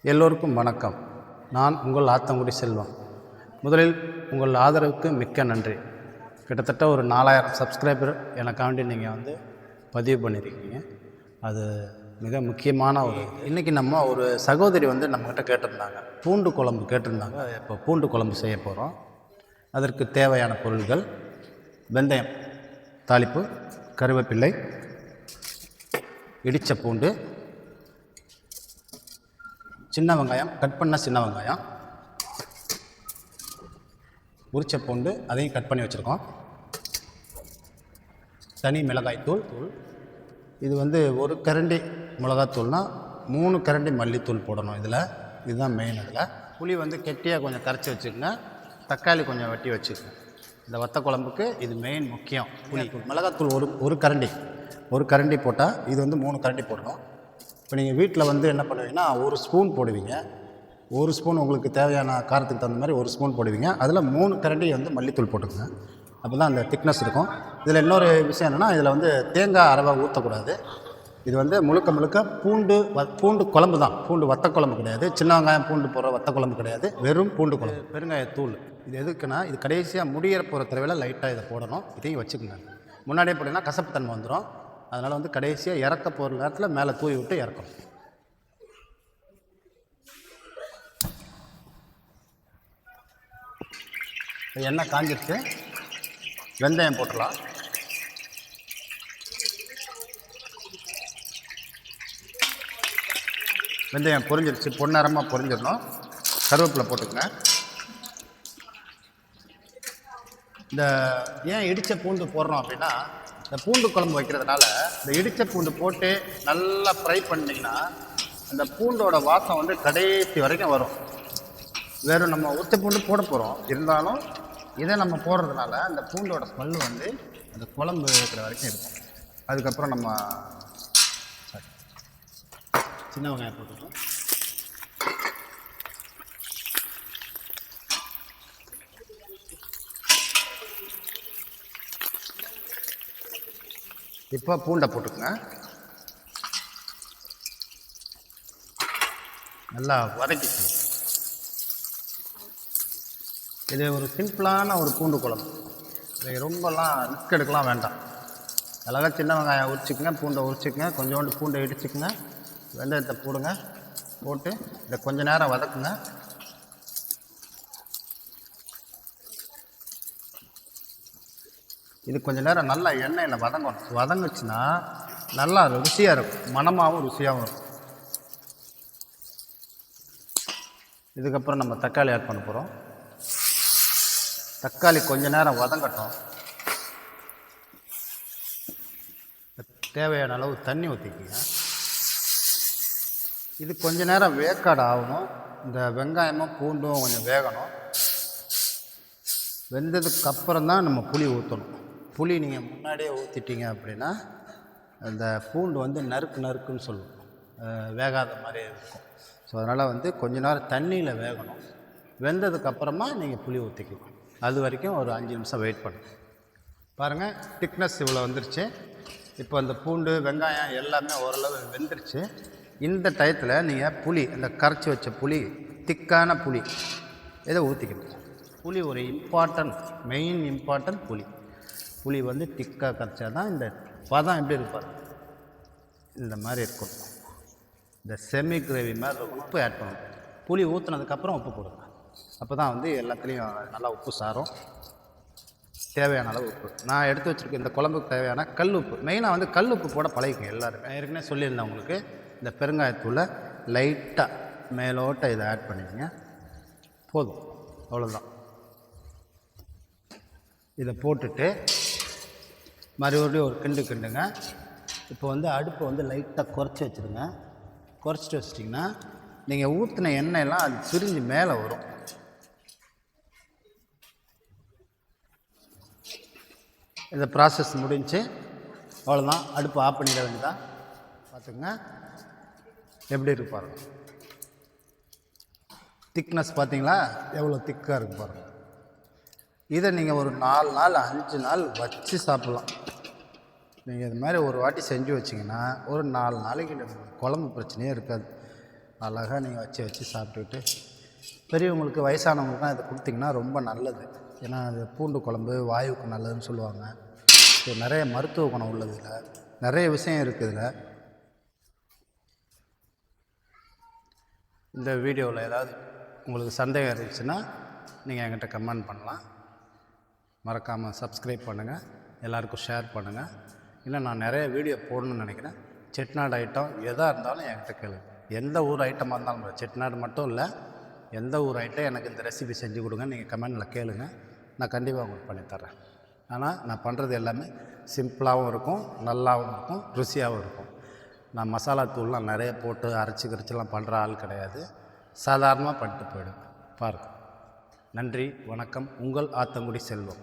எல்லோருக்கும் வணக்கம். நான் உங்கள் ஆத்தங்குடி செல்வம். முதலில் உங்கள் ஆதரவுக்கு மிக்க நன்றி. கிட்டத்தட்ட ஒரு 4000 சப்ஸ்கிரைபர் எனக்காண்டி நீங்கள் பதிவு பண்ணியிருக்கீங்க. அது மிக முக்கியமான இன்றைக்கி நம்ம ஒரு சகோதரி நம்மக்கிட்ட கேட்டிருந்தாங்க, பூண்டு குழம்பு கேட்டிருந்தாங்க. இப்போ பூண்டு குழம்பு செய்ய போகிறோம். அதற்கு தேவையான பொருள்கள்: வெந்தயம் தாளிப்பு, கருவேப்பிள்ளை, இடித்த பூண்டு, சின்ன வெங்காயம், கட் பண்ண சின்ன வெங்காயம், உரிச்ச பூண்டு அதையும் கட் பண்ணி வச்சுருக்கோம், தனி மிளகாய் தூள். இது ஒரு கரண்டி மிளகாத்தூள்னால் 3 கரண்டி மல்லித்தூள் போடணும். இதுதான் மெயின். புளி கெட்டியாக கொஞ்சம் கரைச்சி வச்சுக்கோங்க. தக்காளி கொஞ்சம் வெட்டி வச்சுக்கோங்க. இந்த வத்த குழம்புக்கு இது மெயின் முக்கியம். புளி, மிளகாத்தூள் ஒரு கரண்டி போட்டால் இது 3 கரண்டி போடணும். இப்போ நீங்கள் வீட்டில் என்ன பண்ணுவீங்கன்னா, 1 ஸ்பூன் போடுவீங்க. 1 ஸ்பூன் உங்களுக்கு தேவையான காரத்துக்கு தகுந்த மாதிரி 1 ஸ்பூன் போடுவீங்க. அதில் 3 கரண்டி மல்லித்தூள் போட்டுக்குங்க. அப்போ தான் அந்த திக்னஸ் இருக்கும். இதில் இன்னொரு விஷயம் என்னென்னா, இதில் தேங்காய் அரவை ஊற்றக்கூடாது. இது முழுக்க பூண்டு குழம்பு தான். பூண்டு வத்த குழம்பு கிடையாது. சின்ன வெங்காயம் பூண்டு போடுற வத்த குழம்பு கிடையாது. வெறும் பூண்டு குழம்பு. பெருங்காயத்தூள் இது எதுக்குன்னா, இது கடைசியாக முடிகிற போகிற தடவையில் லைட்டாக இதை போடணும். இதையும் வச்சுக்கோங்க. முன்னாடியே போட்டிங்கன்னா கசப்புத்தன்மை வந்துடும். அதனால் கடைசியாக இறக்க போகிற நேரத்தில் மேலே தூவி விட்டு இறக்கணும். எண்ணெய் காஞ்சிருச்சு. வெந்தயம் போட்டுடலாம். வெந்தயம் பொரிஞ்சிருச்சு, பொன்னரமாக பொரிஞ்சிடணும். கருவேப்பிலை போட்டுக்கங்க. இந்த ஏன் இடித்த பூண்டு போடுறோம் அப்படின்னா, இந்த பூண்டு குழம்பு வைக்கிறதுனால இந்த இடித்த பூண்டு போட்டு நல்லா ஃப்ரை பண்ணிங்கன்னா அந்த பூண்டோட வாசம் கடைசி வரைக்கும் வரும். வேறு நம்ம உச்ச பூண்டு போட போகிறோம், இருந்தாலும் இதை நம்ம போடுறதுனால அந்த பூண்டோட ஸ்மெல்லு அந்த குழம்பு இருக்கிற வரைக்கும் இருக்கும். அதுக்கப்புறம் நம்ம சின்ன வெங்காயம் போட்டுக்கணும். இப்போ பூண்டை போட்டுக்கங்க. நல்லா வதக்கிக்கணும். இது ஒரு சிம்பிளான ஒரு பூண்டு குழம்பு. இது ரொம்பலாம் ரிஸ்க் எடுக்கலாம் வேண்டாம். அழகாக சின்ன வெங்காயம் உரிச்சிக்கங்க, பூண்டை உரிச்சிக்கங்க, கொஞ்சோண்டு பூண்டை இடிச்சிக்கங்க, வெந்தயத்தை போடுங்க. போட்டு இதை கொஞ்சம் நேரம் வதக்குங்க. இது கொஞ்சம் நேரம் நல்லா எண்ணெயில் வதங்கணும். வதங்குச்சுன்னா நல்லா ருசியாக இருக்கும். மணமாகவும் ருசியாகவும் இருக்கும். இதுக்கப்புறம் நம்ம தக்காளி ஆட் பண்ண போகிறோம். தக்காளி கொஞ்சம் நேரம் வதங்கட்டும். தேவையான அளவு தண்ணி ஊற்றிக்கிங்க. இது கொஞ்சம் நேரம் வேக்காடு ஆகணும். இந்த வெங்காயமும் பூண்டும் கொஞ்சம் வேகணும். வெந்ததுக்கப்புறம் தான் நம்ம புளி ஊற்றணும். புளி நீங்கள் முன்னாடியே ஊற்றிட்டீங்க அப்படின்னா அந்த பூண்டு நறுக்குன்னு சொல்லுவோம், வேகாத மாதிரி இருக்கும். ஸோ அதனால் கொஞ்ச நேரம் தண்ணியில் வேகணும். வெந்ததுக்கப்புறமா நீங்கள் புளி ஊற்றிக்கலாம். அது வரைக்கும் ஒரு 5 நிமிஷம் வெயிட் பண்ணுங்க. பாருங்கள், திக்னஸ் இவ்வளோ வந்துருச்சு. இப்போ அந்த பூண்டு வெங்காயம் எல்லாமே ஓரளவு வெந்துருச்சு. இந்த டயத்தில் நீங்கள் புளி, அந்த கரைச்சி வச்ச புளி, திக்கான புளி இதை ஊற்றிக்கணும். புளி ஒரு மெயின் இம்பார்ட்டன்ட் புளி. புளி திக்காக கரைச்சா தான் இந்த பதம் எப்படி இருப்பார், இந்த மாதிரி இருக்கும். இந்த செமி கிரேவி மாதிரி இருக்கும். உப்பு ஆட் பண்ணணும். புளி ஊற்றுனதுக்கப்புறம் உப்பு போடுங்க. அப்போ தான் எல்லாத்துலேயும் நல்லா உப்பு சாரும். தேவையான அளவு உப்பு நான் எடுத்து வச்சுருக்கேன். இந்த குழம்புக்கு தேவையான கல் உப்பு. மெயினாக கல் உப்பு போட பழகிக்கும் எல்லாருமே. ஏற்கனவே சொல்லியிருந்தேன் உங்களுக்கு. இந்த பெருங்காயத்தூளை லைட்டாக மேலோட்ட இதை ஆட் பண்ணிக்கங்க. போதும், அவ்வளோதான். இதை போட்டுட்டு மறுபடியும் ஒரு கிண்டுங்க. இப்போ அடுப்பை லைட்டாக குறைச்சி வச்சுருங்க. குறைச்சிட்டு வச்சிட்டிங்கன்னா நீங்கள் ஊற்றின எண்ணெயெல்லாம் அது பிரிஞ்சு மேலே வரும். இந்த ப்ராசஸ் முடிஞ்சு அவ்வளோதான். அடுப்பு ஆஃப் பண்ணிட வேண்டியதான். பார்த்துங்க எப்படி இருக்கு பாருங்கள். திக்னஸ் பார்த்தீங்களா எவ்வளோ திக்காக இருக்குது பாருங்கள். இதை நீங்கள் ஒரு 4 நாள் 5 நாள் வச்சு சாப்பிட்லாம். நீங்கள் இது மாதிரி ஒரு வாட்டி செஞ்சு வச்சிங்கன்னா ஒரு 4 நாளைக்கு குழம்பு பிரச்சனையே இருக்காது. அழகாக நீங்கள் வச்சு சாப்பிட்டுக்கிட்டு பெரியவங்களுக்கு வயசானவங்களுக்குலாம் இதை கொடுத்திங்கன்னா ரொம்ப நல்லது. ஏன்னா அது பூண்டு குழம்பு வாயுவுக்கு நல்லதுன்னு சொல்லுவாங்க. ஸோ நிறைய மருத்துவ குணம் உள்ளது, இதில் நிறைய விஷயம் இருக்குது. இதில் இந்த வீடியோவில் ஏதாவது உங்களுக்கு சந்தேகம் இருந்துச்சுன்னா நீங்கள் என்கிட்ட கமெண்ட் பண்ணலாம். மறக்காமல் சப்ஸ்கிரைப் பண்ணுங்கள், எல்லாருக்கும் ஷேர் பண்ணுங்கள். இன்னும் நான் நிறைய வீடியோ போடணும்னு நினைக்கிறேன். செட்டிநாடு ஐட்டம் எதாக இருந்தாலும் என்கிட்ட கேளுங்க. எந்த ஊர் ஐட்டமாக இருந்தாலும், செட்டிநாடு மட்டும் இல்லை, எந்த ஊர் ஐட்டம் எனக்கு இந்த ரெசிபி செஞ்சு கொடுங்க நீங்கள் கமெண்டில் கேளுங்க, நான் கண்டிப்பாக உங்களுக்கு பண்ணித்தரேன். ஆனால் நான் பண்ணுறது எல்லாமே சிம்பிளாகவும் இருக்கும், நல்லாவும் இருக்கும், ருசியாகவும் இருக்கும். நான் மசாலா தூள்லாம் நிறைய போட்டு அரைச்சி பண்ணுற ஆள் கிடையாது. சாதாரணமாக பண்ணிட்டு போயிடுவேன். பாருங்கள். நன்றி, வணக்கம். உங்கள் ஆத்தங்குடி செல்வம்.